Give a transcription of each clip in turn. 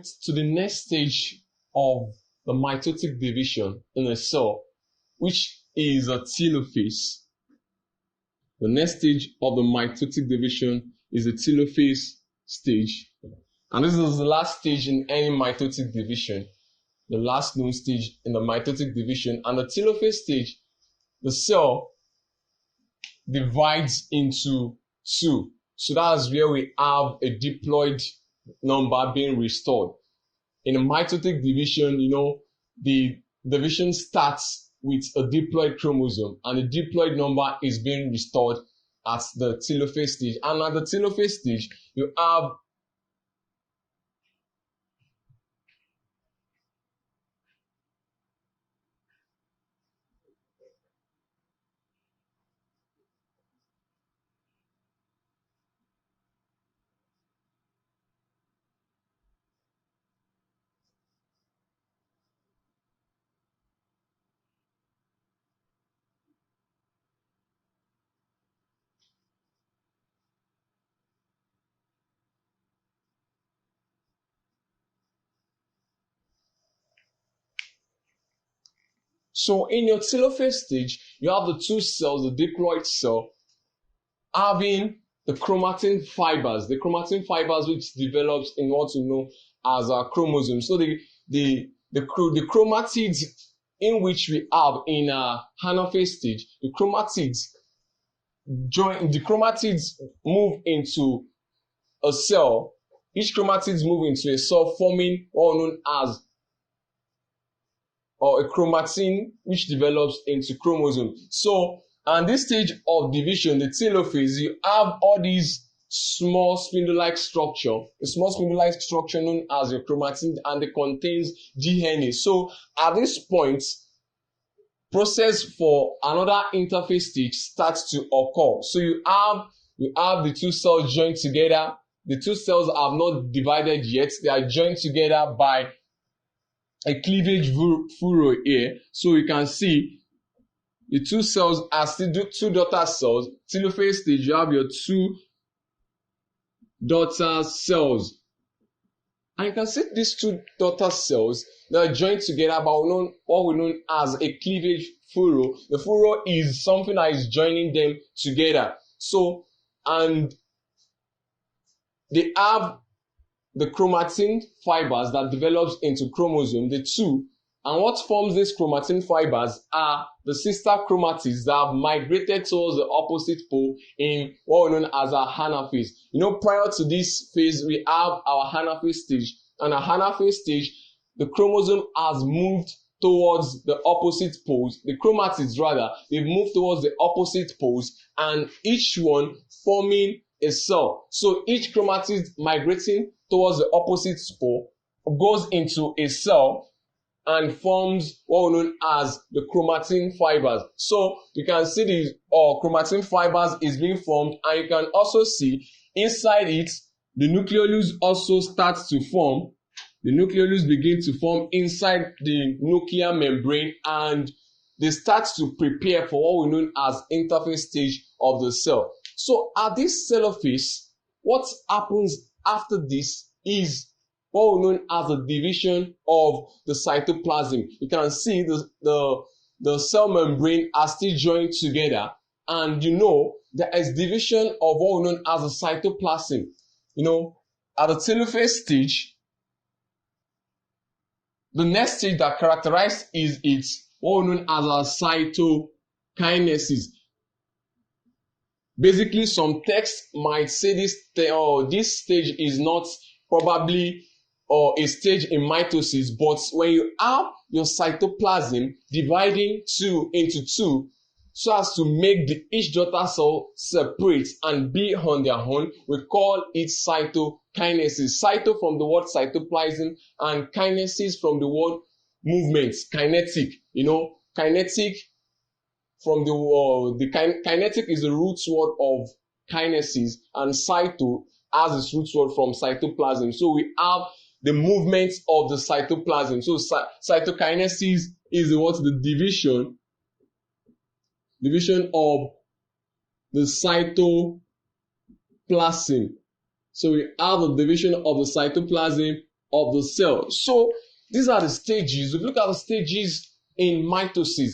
point to the next stage of the mitotic division in a cell, which is a telophase. The next stage of the mitotic division is the telophase stage. And this is the last stage in any mitotic division, the last known stage in the mitotic division. And the telophase stage, the cell divides into two. So that's where we have a diploid number being restored. In a mitotic division, the division starts with a diploid chromosome, and the diploid number is being restored at the telophase stage. And at the telophase stage, you have so in your telophase stage, you have the two cells, the diploid cell, having the chromatin fibers which develops in what we know as a chromosome. So the chromatids in which we have in a anaphase stage, the chromatids move into a cell. Each chromatids move into a cell, forming what known as a chromatin which develops into chromosome. So, and this stage of division, the telophase, you have all these small spindle-like structure, a small spindle-like structure known as a chromatin, and it contains DNA. So, at this point, process for another interphase stage starts to occur. So you have the two cells joined together. The two cells have not divided yet. They are joined together by a cleavage furrow here. So you can see the two cells are still two daughter cells. Telophase stage, you have your two daughter cells. And you can see these two daughter cells that are joined together by what we know as a cleavage furrow. The furrow is something that is joining them together. So, and they have the chromatin fibers that develops into chromosome, the two. And what forms these chromatin fibers are the sister chromatids that have migrated towards the opposite pole in what we know as our anaphase. Prior to this phase, we have our anaphase stage. And our anaphase stage, the chromosome has moved towards the opposite poles. The chromatids, rather, they've moved towards the opposite poles, and each one forming a cell. So each chromatid migrating towards the opposite pole goes into a cell and forms what we know as the chromatin fibers. So you can see the chromatin fibers is being formed, and you can also see inside it, the nucleolus also starts to form. The nucleolus begins to form inside the nuclear membrane, and they start to prepare for what we know as interphase stage of the cell. So at this telophase, what happens after this is what we know as the division of the cytoplasm. You can see the cell membrane are still joined together, and there is division of what we know as the cytoplasm. At the telophase stage, the next stage that characterized is its what we know as a cytokinesis. Basically, some text might say this stage is not probably a stage in mitosis, but when you have your cytoplasm dividing into two so as to make each daughter cell separate and be on their own, we call it cytokinesis. Cyto from the word cytoplasm, and kinesis from the word movement, kinetic. Kinetic from kinetic is the root word of kinesis, and cyto has its root word from cytoplasm. So we have the movement of the cytoplasm. So cytokinesis is the division of the cytoplasm. So we have the division of the cytoplasm of the cell. So these are the stages. If you look at the stages in mitosis,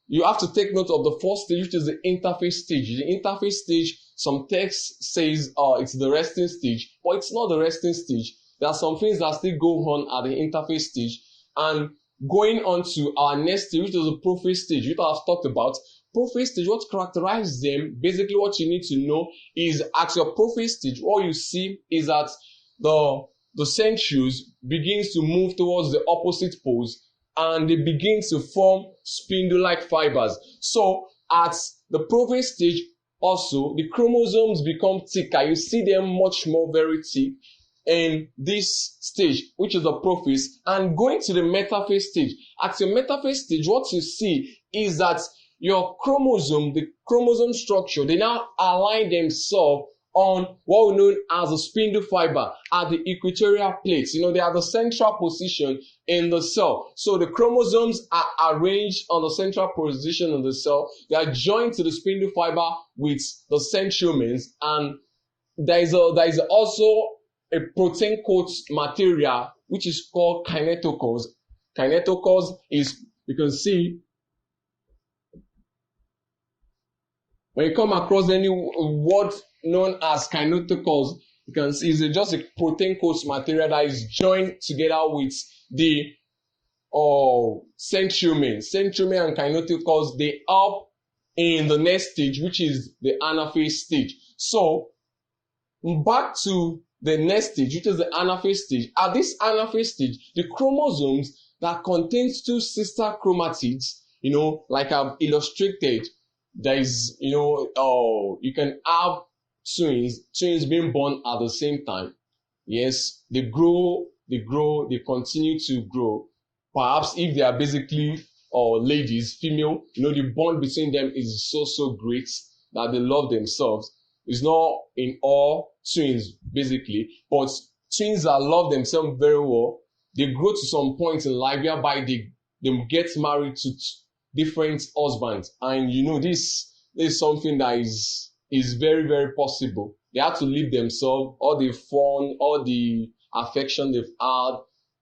you have to take note of the first stage, which is the interphase stage. The interphase stage, some text says it's the resting stage, but it's not the resting stage. There are some things that still go on at the interphase stage. And going on to our next stage, which is the prophase stage, which I've talked about. Prophase stage, what characterizes them, basically what you need to know is at your prophase stage, what you see is that the centrioles begins to move towards the opposite poles, and they begin to form spindle-like fibers. So at the prophase stage also, the chromosomes become thicker. You see them much more very thick in this stage, which is the prophase. And going to the metaphase stage, at your metaphase stage, what you see is that your chromosome, the chromosome structure, they now align themselves on what we know as a spindle fiber at the equatorial plates. They are the central position in the cell. So the chromosomes are arranged on the central position of the cell. They are joined to the spindle fiber with the centromeres, and there is also a protein coat material which is called kinetochores. Kinetochores is, you can see, when you come across any word known as kinetochores, you can see it's just a protein coat material that is joined together with the centromere. Centromere and kinetochores, they help in the next stage, which is the anaphase stage. So back to the next stage, which is the anaphase stage. At this anaphase stage, the chromosomes that contains two sister chromatids, like I've illustrated, there is, you can have twins being born at the same time. Yes, they grow, they continue to grow. Perhaps if they are basically ladies, female, the bond between them is so great that they love themselves. It's not in all twins, basically, but twins that love themselves very well, they grow to some point in life whereby they get married to different husbands. And this is something that is very, very possible. They have to leave themselves, all the fun, all the affection they've had,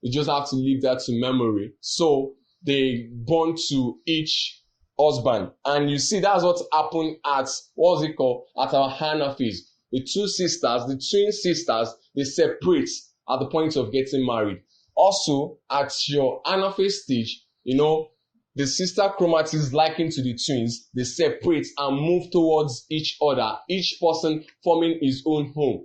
they just have to leave that to memory. So they born to each husband. And you see, that's what happened at, what's it called, at our anaphase. The two sisters, the twin sisters, they separate at the point of getting married. Also, at your anaphase stage, the sister chromatids likened to the twins, they separate and move towards each other, each person forming his own home.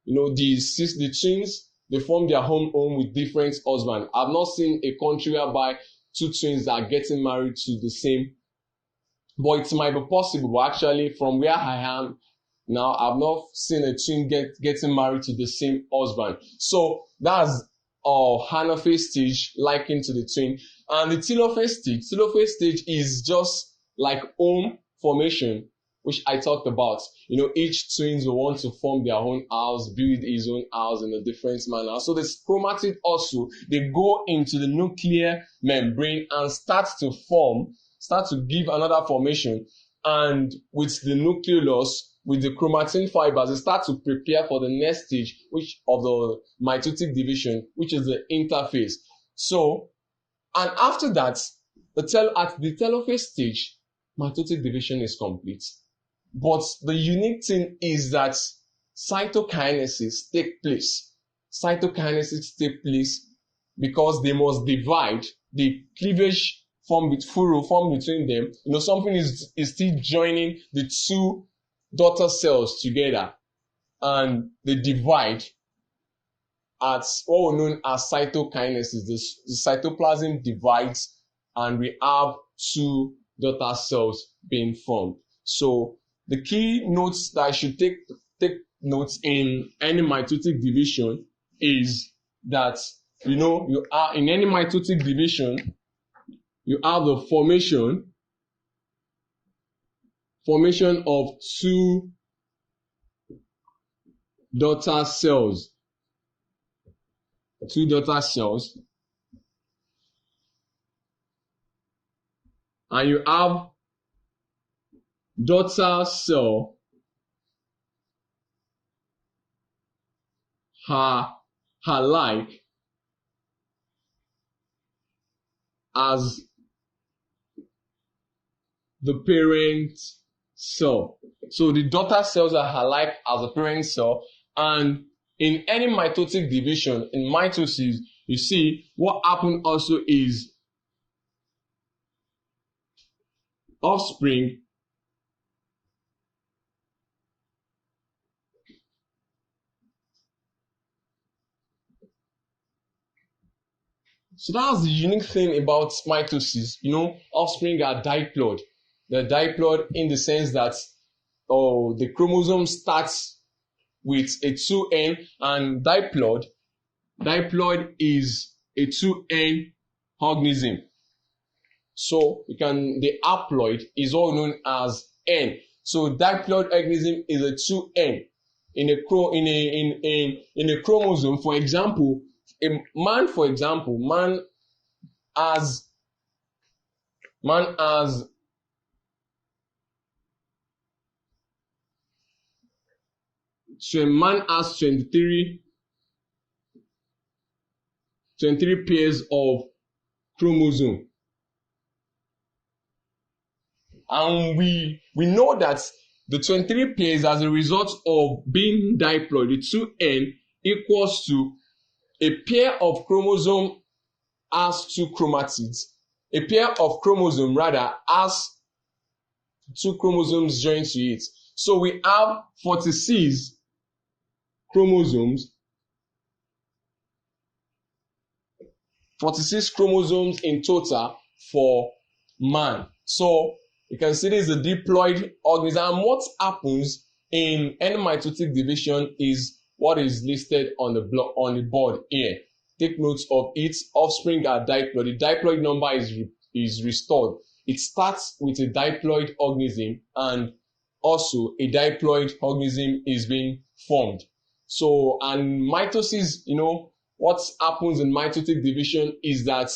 The twins, they form their home with different husbands. I've not seen a country whereby two twins are getting married to the same, but it might be possible. But actually, from where I am now, I've not seen a twin getting married to the same husband. So that's anaphase stage likened to the twin. And the telophase stage is just like home formation, which I talked about. Each twins will want to form their own house, build his own house in a different manner. So the chromatid also, they go into the nuclear membrane and start to give another formation. And with the nucleolus, with the chromatin fibers, they start to prepare for the next stage, which of the mitotic division, which is the interphase. So, and after that, at the telophase stage, mitotic division is complete. But the unique thing is that cytokinesis take place. Cytokinesis take place because they must divide. The cleavage furrow formed between them. Something is still joining the two daughter cells together, and they divide at what we know as cytokinesis. The cytoplasm divides, and we have two daughter cells being formed. So the key notes that I should take notes in any mitotic division is that you are in any mitotic division, you have the formation of two daughter cells. And you have daughter cell her like as the parent cell. So the daughter cells are alike as the parent cell, and in any mitotic division, in mitosis, you see what happened also is offspring so that's the unique thing about mitosis. Offspring are diploid. They're diploid in the sense that the chromosome starts with a 2N, and diploid is a 2N organism. So the haploid is all known as N. So diploid organism is a 2N in a chromosome. For example, man has 23 pairs of chromosome. And we know that the 23 pairs, as a result of being diploid, the 2N equals to a pair of chromosome has 2 chromatids. A pair of chromosome rather has 2 chromosomes joined to it. So we have 46 chromosomes. 46 chromosomes in total for man. So you can see this is a diploid organism. And what happens in any mitotic division is what is listed on the board here. Take notes of it. Offspring are diploid. The diploid number is restored. It starts with a diploid organism, and also a diploid organism is being formed. So, and mitosis, what happens in mitotic division is that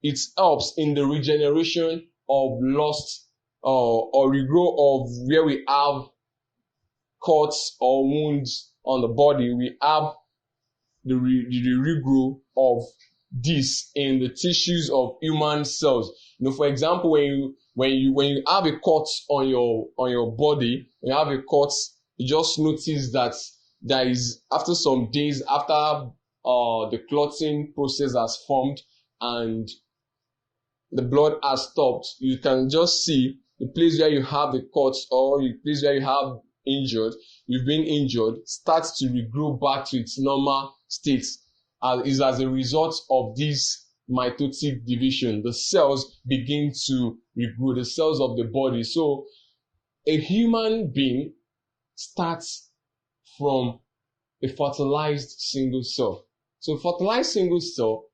it helps in the regeneration of lost or regrow of where we have cuts or wounds on the body. We have the regrow of this in the tissues of human cells. For example, when you have a cut on your body, when you have a cut, you just notice that there is, after some days, after the clotting process has formed and the blood has stopped, you can just see the place where you have the cut or the place where you've been injured starts to regrow back to its normal state. Is as a result of this mitotic division. The cells begin to regrow, the cells of the body. So a human being starts from a fertilized single cell. So fertilized single cell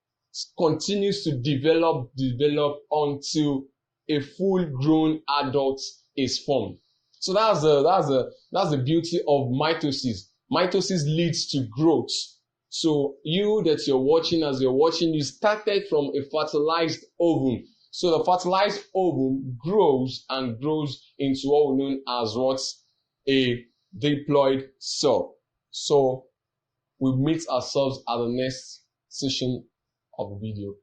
continues to develop until a full-grown adult is formed. So that's the beauty of mitosis. Mitosis leads to growth. So you that you're watching, you started from a fertilized ovum. So the fertilized ovum grows into what we know as a diploid cell. So we meet ourselves at the next session of the video.